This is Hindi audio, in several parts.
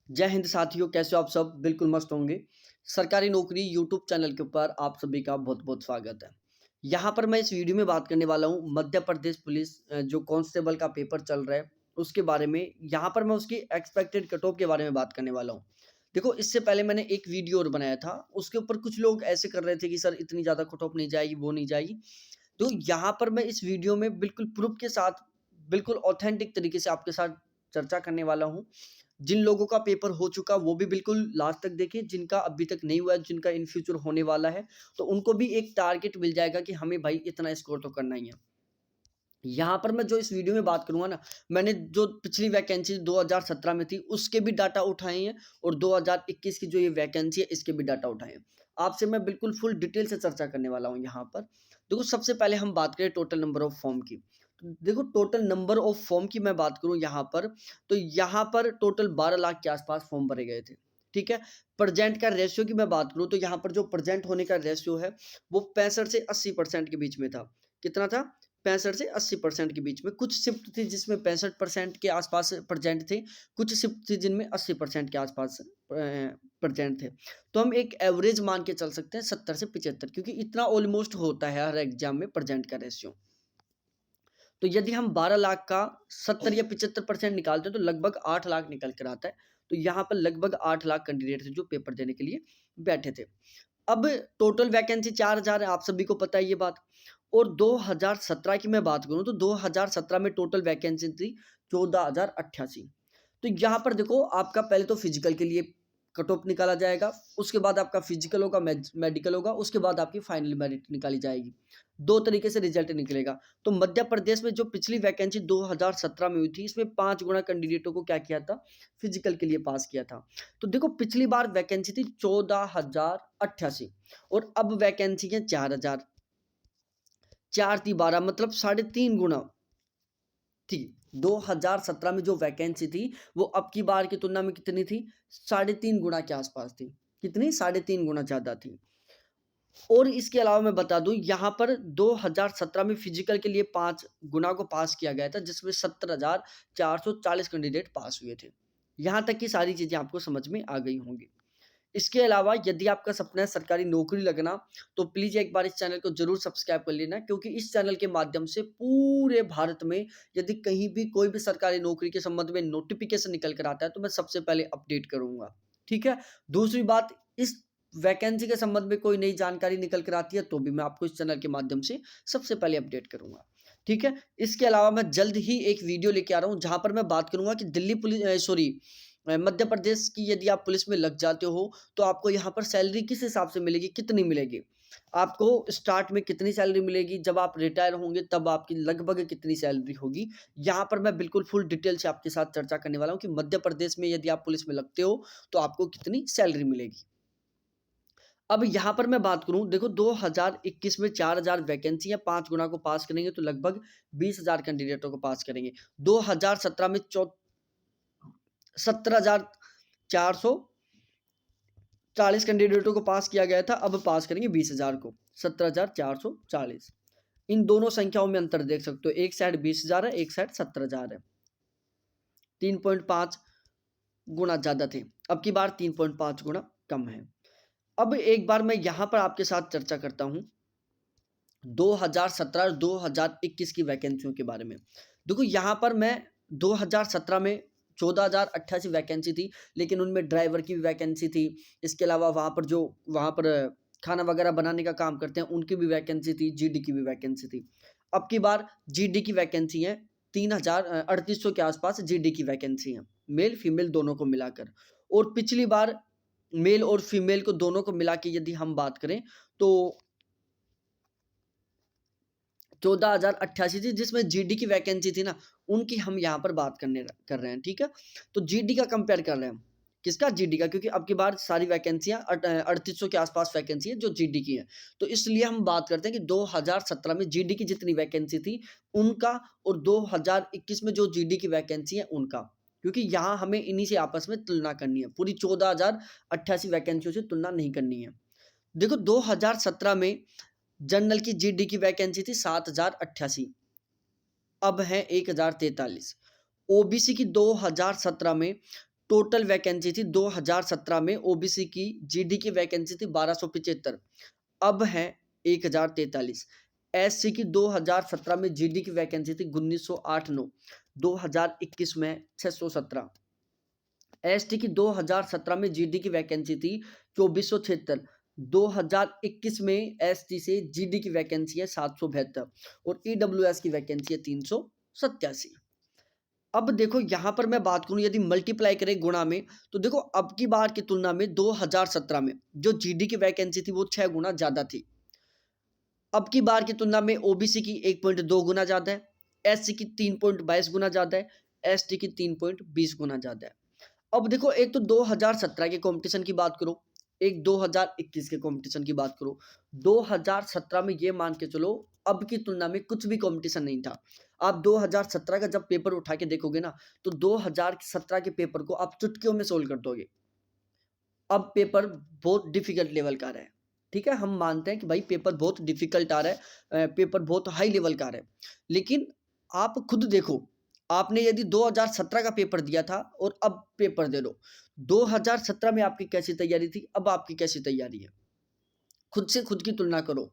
जय हिंद साथियों, कैसे हो आप सब? बिल्कुल मस्त होंगे। सरकारी नौकरी यूट्यूब चैनल के ऊपर आप सभी का बहुत-बहुत स्वागत है। यहाँ पर मैं इस वीडियो में बात करने वाला हूँ मध्य प्रदेश पुलिस जो कांस्टेबल का पेपर चल रहा है, उसके बारे में। यहाँ पर मैं उसकी एक्सपेक्टेड कट ऑफ के बारे में बात करने वाला हूँ। देखो, इससे पहले मैंने एक वीडियो और बनाया था, उसके ऊपर कुछ लोग ऐसे कर रहे थे कि सर इतनी ज़्यादा कट ऑफ नहीं जाएगी, वो नहीं जाएगी। तो यहाँ पर मैं इस वीडियो में बिल्कुल प्रूफ के साथ, बिल्कुल ऑथेंटिक तरीके से आपके साथ चर्चा करने वाला हूँ। जिन लोगों का पेपर हो चुका वो भी बिल्कुल लास्ट तक देखें, जिनका अभी तक नहीं हुआ है, जिनका इन फ्यूचर होने वाला है, तो उनको भी एक टारगेट मिल जाएगा कि हमें भाई इतना स्कोर तो करना ही है। यहाँ पर मैं जो इस वीडियो में बात करूँगा ना, मैंने जो पिछली वैकेंसी 2017 में थी उसके भी डाटा उठाए हैं और 2021 की जो ये वैकेंसी है इसके भी डाटा उठाए हैं। आपसे मैं बिल्कुल फुल डिटेल से चर्चा करने वाला हूँ यहाँ पर। देखो, सबसे पहले हम बात करें टोटल नंबर ऑफ फॉर्म की। तो देखो, टोटल नंबर ऑफ फॉर्म की मैं बात करूँ यहाँ पर, तो यहाँ पर टोटल 12 लाख के आसपास फॉर्म भरे गए थे। ठीक है? प्रेज़ेंट का रेशियो की मैं बात करूँ तो यहाँ पर जो प्रेज़ेंट होने का रेशियो है वो 65 से 80% के बीच में था। कितना था? 65 से 80% के बीच में। कुछ शिफ्ट थी जिसमें 65% के आसपास प्रेजेंट थे, कुछ शिफ्ट थी जिनमें 80% के आसपास प्रेजेंट थे। तो हम एक एवरेज मान के चल सकते हैं 70 से 75, क्योंकि इतना ऑलमोस्ट होता है हर एग्जाम में प्रेजेंट का रेशियो। तो यदि हम 12 लाख का 70 या 75% निकालते हैं तो लगभग 8 लाख निकल कर आता है। तो यहाँ पर लगभग 8 लाख कैंडिडेट थे जो पेपर देने के लिए बैठे थे। अब टोटल वैकेंसी 4000 है, आप सभी को पता है ये बात। और 2017 की मैं बात करूँ तो 2017 में टोटल वैकेंसी थी 14,088। तो यहाँ पर देखो, आपका पहले तो फिजिकल के लिए कट ऑफ निकाला जाएगा, उसके बाद आपका फिजिकल होगा, मेडिकल होगा, उसके बाद आपकी फाइनल मेरिट निकाली जाएगी। 2 तरीके से रिजल्ट निकलेगा। तो मध्य प्रदेश में जो पिछली वैकेंसी 2017 में हुई थी, इसमें 5 गुना कैंडिडेटों को क्या किया था? फिजिकल के लिए पास किया था। तो देखो, पिछली बार वैकेंसी थी 14,088 और अब वैकेंसी है 4,000। 4 ती 12, मतलब साढ़े 3 गुना थी। 2017 में जो वैकेंसी थी वो अब की बार की तुलना में कितनी थी? साढ़े 3 गुना के आसपास थी। कितनी? साढ़े 3 गुना ज़्यादा थी। और इसके अलावा मैं बता दूँ, यहाँ पर 2017 में फिजिकल के लिए 5 गुना को पास किया गया था, जिसमें 70,440 कैंडिडेट पास हुए थे। यहाँ तक की सारी चीज़ें आपको समझ में आ गई होंगी। इसके अलावा यदि आपका सपना है सरकारी नौकरी लगना, तो प्लीज़ एक बार इस चैनल को ज़रूर सब्सक्राइब कर लेना, क्योंकि इस चैनल के माध्यम से पूरे भारत में यदि कहीं भी कोई भी सरकारी नौकरी के संबंध में नोटिफ़िकेशन निकल कर आता है, तो मैं सबसे पहले अपडेट करूँगा। ठीक है? दूसरी बात, इस वैकेंसी के संबंध में कोई नई जानकारी निकल कर आती है, तो भी मैं आपको इस चैनल के माध्यम से सबसे पहले अपडेट करूँगा। ठीक है? इसके अलावा मैं जल्द ही एक वीडियो लेके आ रहा हूँ, जहाँ पर मैं बात करूँगा कि मध्य प्रदेश की यदि आप पुलिस में लग जाते हो, तो आपको यहाँ पर सैलरी किस हिसाब से मिलेगी, कितनी मिलेगी? आपको स्टार्ट में कितनी सैलरी मिलेगी, जब आप रिटायर होंगे तब आपकी लगभग कितनी सैलरी होगी? यहाँ पर मैं बिल्कुल फुल डिटेल से आपके साथ चर्चा करने वाला हूँ कि मध्य प्रदेश में यदि आप पुलिस में लगते हो, तो आपको कितनी सैलरी मिलेगी। अब यहाँ पर मैं बात करूँ, देखो 2021 में 4000 वैकेंसी है, 5 गुना को पास करेंगे तो लगभग 20,000 कैंडिडेटों को पास करेंगे। 2017 में 17,440 कैंडिडेटों को पास किया गया था, अब पास करेंगे 20,000 को, 17,440। इन दोनों संख्याओं में अंतर देख सकते हो, एक साइड 20,000 है, एक साइड 17,000 है। 3.5 गुना ज़्यादा थे, अब की बार 3.5 गुना कम है। अब एक बार मैं यहाँ पर आपके साथ चर्चा करता हूँ 2017 और 2021 की वैकेंसियों के बारे में। देखो, यहाँ पर मैं 2017 में 14,088 वैकेंसी थी, लेकिन उनमें ड्राइवर की भी वैकेंसी थी। इसके अलावा वहाँ पर खाना वगैरह बनाने का काम करते हैं, उनकी भी वैकेंसी थी, जीडी की भी वैकेंसी थी। अब की बार जीडी की वैकेंसी है 3,3800 के आसपास जीडी की वैकेंसी है, मेल फीमेल दोनों को मिलाकर। और पिछली बार मेल और फीमेल को दोनों को मिला के यदि हम बात करें तो 14,088 थी, जिसमें जीडी की वैकेंसी थी ना, उनकी हम यहाँ पर बात कर रहे हैं। ठीक है? तो जीडी का कंपेयर कर रहे हैं हम। किसका? जीडी का, क्योंकि अब की बार सारी वैकेंसियाँ 3800 के आसपास वैकेंसी है जो जीडी की है। तो इसलिए हम बात करते हैं कि 2017 में जीडी की जितनी वैकेंसी थी उनका, और 2021 में जो जीडी की वैकेंसी है उनका। क्योंकि यहाँ हमें इन्हीं से आपस में तुलना करनी है, पूरी 14,088 वैकेंसियों से तुलना नहीं करनी है। देखो, 2017 में जनरल की जीडी की वैकेंसी थी 7,088, अब है 1,043। ओबीसी की 2017 में टोटल वैकेंसी थी 2017 में ओबीसी की, जीडी की वैकेंसी थी 1275, अब है 1043। एससी की 2017 में जीडी की वैकेंसी थी 1908, 2021 में 617। एसटी की 2017 में जीडी की वैकेंसी थी 2476, 2021 में एसटी से जीडी की वैकेंसी है 772 और ईडब्ल्यूएस की वैकेंसी है 387। अब देखो यहां पर मैं बात करूं, यदि मल्टीप्लाई करें गुणा में, तो देखो अब की बार की तुलना में 2017 में जो जीडी की वैकेंसी थी वो 6 गुना ज्यादा थी। अब की बार की तुलना में ओबीसी की 1.2 गुना ज्यादा है, एससी की 3.22 गुना ज्यादा है, एसटी की 3.20 गुना ज्यादा है। अब देखो एक तो 2017 के कंपटीशन की बात करो, एक 2021 के कंपटीशन की बात करो। 2017 में ये मान के चलो अब की तुलना में कुछ भी कंपटीशन नहीं था। आप 2017 का जब पेपर उठा के देखोगे ना, तो 2017 के पेपर को आप चुटकियों में सोल्व कर दोगे। अब पेपर बहुत डिफिकल्ट लेवल का आ रहा है, ठीक है, हम मानते हैं कि भाई पेपर बहुत डिफिकल्ट आ रहा है, पेपर बहुत हाई लेवल का आ रहा है, लेकिन आप खुद देखो, आपने यदि 2017 का पेपर दिया था और अब पेपर दे लो, 2017 में आपकी कैसी तैयारी थी, अब आपकी कैसी तैयारी है, खुद से खुद की तुलना करो।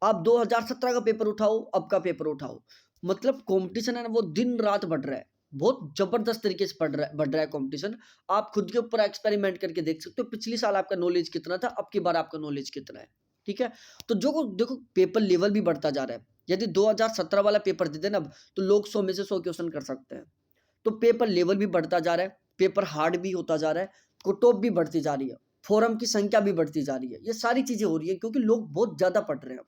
आप 2017 का पेपर उठाओ, अब का पेपर उठाओ, मतलब कंपटीशन है ना वो दिन रात बढ़ रहा है, बहुत जबरदस्त तरीके से बढ़ रहा है कंपटीशन। आप खुद के ऊपर एक्सपेरिमेंट करके देख सकते हो, पिछली साल आपका नॉलेज कितना था, अब की बार आपका नॉलेज कितना है, ठीक है। तो जो देखो पेपर लेवल भी बढ़ता जा रहा है, यदि 2017 वाला पेपर दे देना अब, तो लोग 100 में से 100 क्वेश्चन कर सकते हैं। तो पेपर लेवल भी बढ़ता जा रहा है, पेपर हार्ड भी होता जा रहा है, कट ऑफ भी बढ़ती जा रही है, फोरम की संख्या भी बढ़ती जा रही है, ये सारी चीजें हो रही है क्योंकि लोग बहुत ज्यादा पढ़ रहे हैं।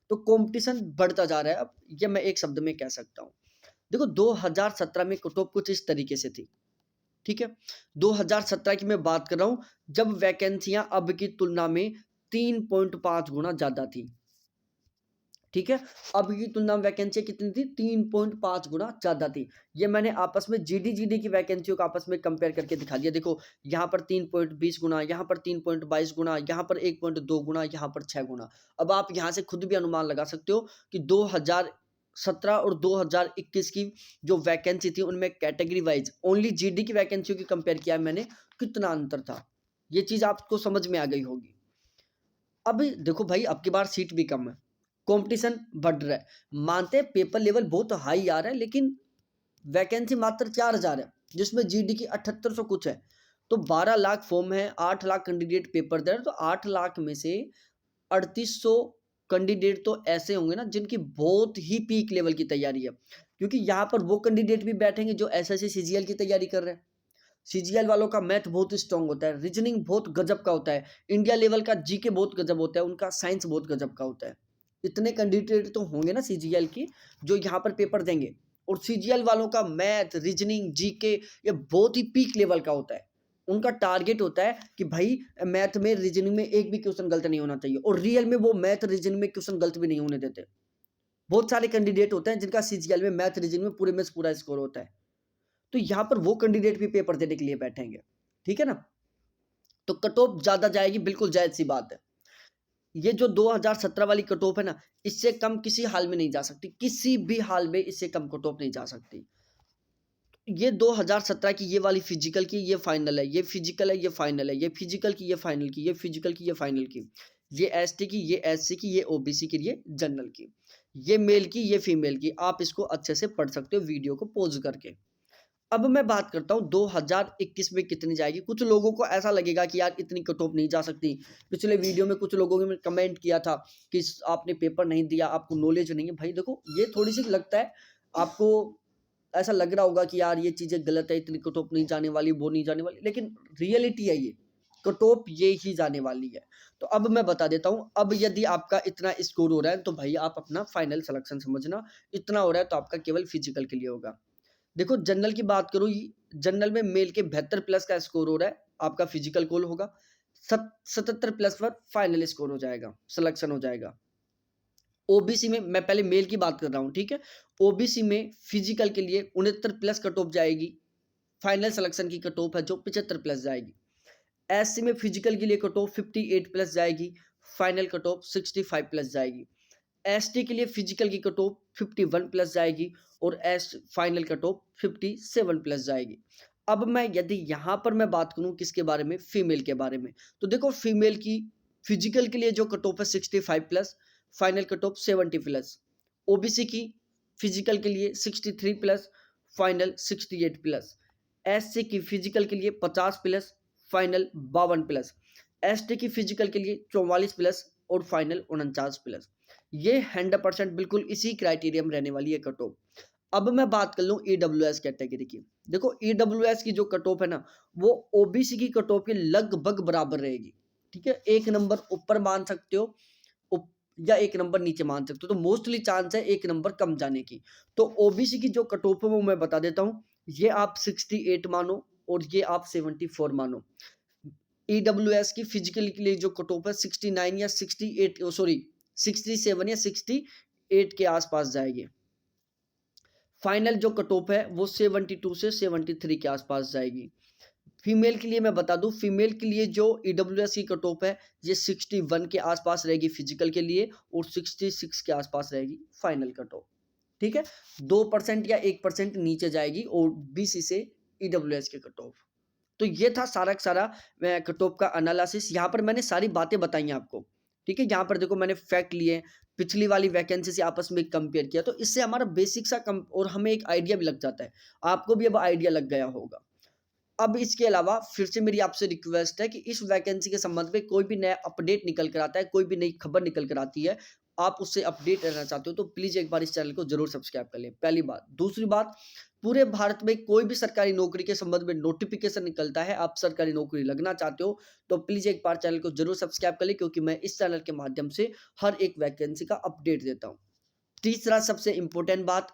तो कंपटीशन बढ़ता जा रहा है, अब ये मैं एक शब्द में कह सकता हूँ। देखो 2017 में कट ऑफ कुछ इस तरीके से थी, ठीक है। 2017 की मैं बात कर रहा हूँ जब वैकेंसियां अब की तुलना में 3.5 गुना ज्यादा थी, ठीक है। अब की तुलना में वैकेंसी कितनी थी, 3.5 गुना ज्यादा थी। ये मैंने आपस में जीडी की वैकेंसियों को आपस में कंपेयर करके दिखा दिया। देखो यहाँ पर 3.20 गुना, यहाँ पर 3.22 गुना, यहाँ पर 1.2 गुना, यहाँ पर 6 गुना। अब आप यहाँ से खुद भी अनुमान लगा सकते हो कि 2017 और 2021 की जो वैकेंसी थी उनमें कैटेगरी वाइज ओनली जीडी की वैकेंसियों की कंपेयर किया मैंने, कितना अंतर था, ये चीज आपको समझ में आ गई होगी। अब देखो भाई अब की बार सीट भी कम है, कंपटीशन बढ़ रहा है, मानते हैं पेपर लेवल बहुत हाई आ रहा है, लेकिन वैकेंसी मात्र 4000 है, जिसमें जीडी की 7800 कुछ है। तो 12 लाख फॉर्म है, 8 लाख कैंडिडेट पेपर दे रहे हैं, तो 8 लाख में से 3800 कैंडिडेट तो ऐसे होंगे ना जिनकी बहुत ही पीक लेवल की तैयारी है, क्योंकि यहाँ पर वो कैंडिडेट भी बैठेंगे जो एसएससी सीजीएल की तैयारी कर रहे हैं। सीजीएल वालों का मैथ बहुत स्ट्रांग होता है, रीजनिंग बहुत गजब का होता है, इंडिया लेवल का जीके बहुत गजब होता है, उनका साइंस बहुत गजब का होता है। इतने कैंडिडेट तो होंगे ना सीजीएल की जो यहाँ पर पेपर देंगे, और सीजीएल वालों का मैथ रीजनिंग जीके ये बहुत ही पीक लेवल का होता है। उनका टारगेट होता है कि भाई मैथ में रीजनिंग में एक भी क्वेश्चन गलत नहीं होना चाहिए, और रियल में वो मैथ रीजनिंग में क्वेश्चन गलत भी नहीं होने देते। बहुत सारे कैंडिडेट होते हैं जिनका सीजीएल में मैथ रीजनिंग में पूरे में से पूरा स्कोर होता है, तो यहाँ पर वो कैंडिडेट भी पेपर देने के लिए बैठेंगे, ठीक है ना। तो कट ऑफ ज्यादा जाएगी, बिल्कुल जायज सी बात है। ये जो 2017 वाली कट ऑफ है ना, इससे कम किसी हाल में नहीं जा सकती, किसी भी हाल में इससे कम कट ऑफ नहीं जा सकती। ये 2017 की ये वाली फिजिकल की ये फाइनल है, ये फिजिकल है ये फाइनल है, ये फिजिकल की ये फाइनल की, ये फिजिकल की ये फाइनल की, ये एसटी की ये एससी की ये ओबीसी की ये जनरल की, ये मेल की ये फीमेल की। आप इसको अच्छे से पढ़ सकते हो वीडियो को पॉज करके। अब मैं बात करता हूँ 2021 में कितनी जाएगी। कुछ लोगों को ऐसा लगेगा कि यार इतनी कट ऑफ नहीं जा सकती। पिछले वीडियो में कुछ लोगों ने कमेंट किया था कि आपने पेपर नहीं दिया, आपको नॉलेज नहीं है। भाई देखो ये थोड़ी सी लगता है आपको, ऐसा लग रहा होगा कि यार ये चीज़ें गलत है, इतनी कट ऑफ नहीं जाने वाली, वो नहीं जाने वाली, लेकिन रियलिटी है ये, कट ऑफ ये ही जाने वाली है। तो अब मैं बता देता हूँ, अब यदि आपका इतना स्कोर हो रहा है तो भाई आप अपना फाइनल सिलेक्शन समझना, इतना हो रहा है तो आपका केवल फिजिकल के लिए होगा। देखो जनरल की बात करूँ, जनरल में मेल के 72 प्लस का स्कोर हो रहा है, आपका फिजिकल कॉल होगा, 77 प्लस पर फाइनल स्कोर हो जाएगा, सिलेक्शन हो जाएगा। ओबीसी में मैं पहले मेल की बात कर रहा हूँ, ठीक है। ओबीसी में फिजिकल के लिए 69 प्लस कट ऑफ जाएगी, फाइनल सिलेक्शन की कट ऑफ है जो 75 प्लस जाएगी। एससी में फिजिकल के लिए कट ऑफ 58 प्लस जाएगी, फाइनल कट ऑफ 65 प्लस जाएगी। एसटी के लिए फिजिकल की कट ऑफ 51 प्लस जाएगी और S final cut off 57 plus जाएगी। अब मैं यदि यहाँ पर मैं बात करूँ किसके बारे में, फीमेल के बारे में, तो देखो फीमेल की फिजिकल के लिए जो कट ऑफ है 65+, फाइनल कट ऑफ 70+। ओबीसी की फिजिकल के लिए 63+, फाइनल 68+। एससी की फिजिकल के लिए 50+, फाइनल 52+। एसटी की फिजिकल के लिए 44+ और फाइनल 49+। ये 100% बिल्कुल इसी क्राइटेरिया में रहने वाली है कट ऑफ। अब मैं बात कर लूँ ईडब्ल्यूएस कैटेगरी की। देखो ईडब्ल्यूएस की जो कट ऑफ है ना, वो ओबीसी की कट ऑफ के लगभग बराबर रहेगी। ठीक है, एक नंबर ऊपर मान सकते हो या एक नंबर नीचे मान सकते हो, तो मोस्टली चांस है एक नंबर कम जाने की। तो ओबीसी की जो कट ऑफ है वो मैं बता देता हूँ, ये आप 68 मानो और ये आप 74 मानो। ईडब्ल्यूएस की फिजिकल के लिए जो कट ऑफ है 69 या 68, सॉरी 67 या 68 के आसपास जाएगी। फाइनल जो कट ऑफ है वो 72 से 73 के आसपास जाएगी। फीमेल के लिए मैं बता दूं, फीमेल के लिए जो ईडब्ल्यूएस की कट ऑफ है ये 61 के आसपास रहेगी फिजिकल के लिए और 66 के आसपास रहेगी फाइनल कट ऑफ। ठीक है, 2% या 1% नीचे जाएगी और बीसी से ईडब्ल्यूएस के कट ऑफ। तो ये था सारा का सारा कट ऑफ का एनालिसिस। यहाँ पर मैंने सारी बातें बताई हैं आपको। ठीक है, यहाँ पर देखो मैंने फैक्ट लिए, पिछली वाली वैकेंसी से आपस में कंपेयर किया, तो इससे हमारा बेसिक सा कम और हमें एक आइडिया भी लग जाता है। आपको भी अब आइडिया लग गया होगा। अब इसके अलावा फिर से मेरी आपसे रिक्वेस्ट है कि इस वैकेंसी के संबंध में कोई भी नया अपडेट निकल कर आता है, कोई भी नई खबर निकल कर आती है, आप उससे अपडेट रहना चाहते हो तो प्लीज एक बार इस चैनल को जरूर सब्सक्राइब कर लें। पहली बात। दूसरी बात, पूरे भारत में कोई भी सरकारी नौकरी के संबंध में नोटिफिकेशन निकलता है, आप सरकारी नौकरी लगना चाहते हो तो प्लीज एक बार चैनल को जरूर सब्सक्राइब कर लें, क्योंकि मैं इस चैनल के माध्यम से हर एक वैकेंसी का अपडेट देता हूँ। तीसरा सबसे इंपॉर्टेंट बात,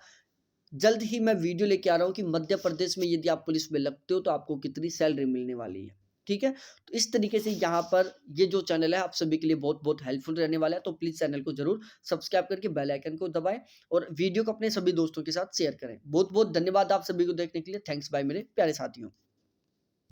जल्द ही मैं वीडियो लेके आ रहा हूँ कि मध्य प्रदेश में यदि आप पुलिस में लगते हो तो आपको कितनी सैलरी मिलने वाली है। ठीक है, तो इस तरीके से यहाँ पर ये जो चैनल है आप सभी के लिए बहुत बहुत हेल्पफुल रहने वाला है, तो प्लीज चैनल को जरूर सब्सक्राइब करके बेल आइकन को दबाएं और वीडियो को अपने सभी दोस्तों के साथ शेयर करें। बहुत बहुत धन्यवाद आप सभी को देखने के लिए। थैंक्स बाय मेरे प्यारे साथियों।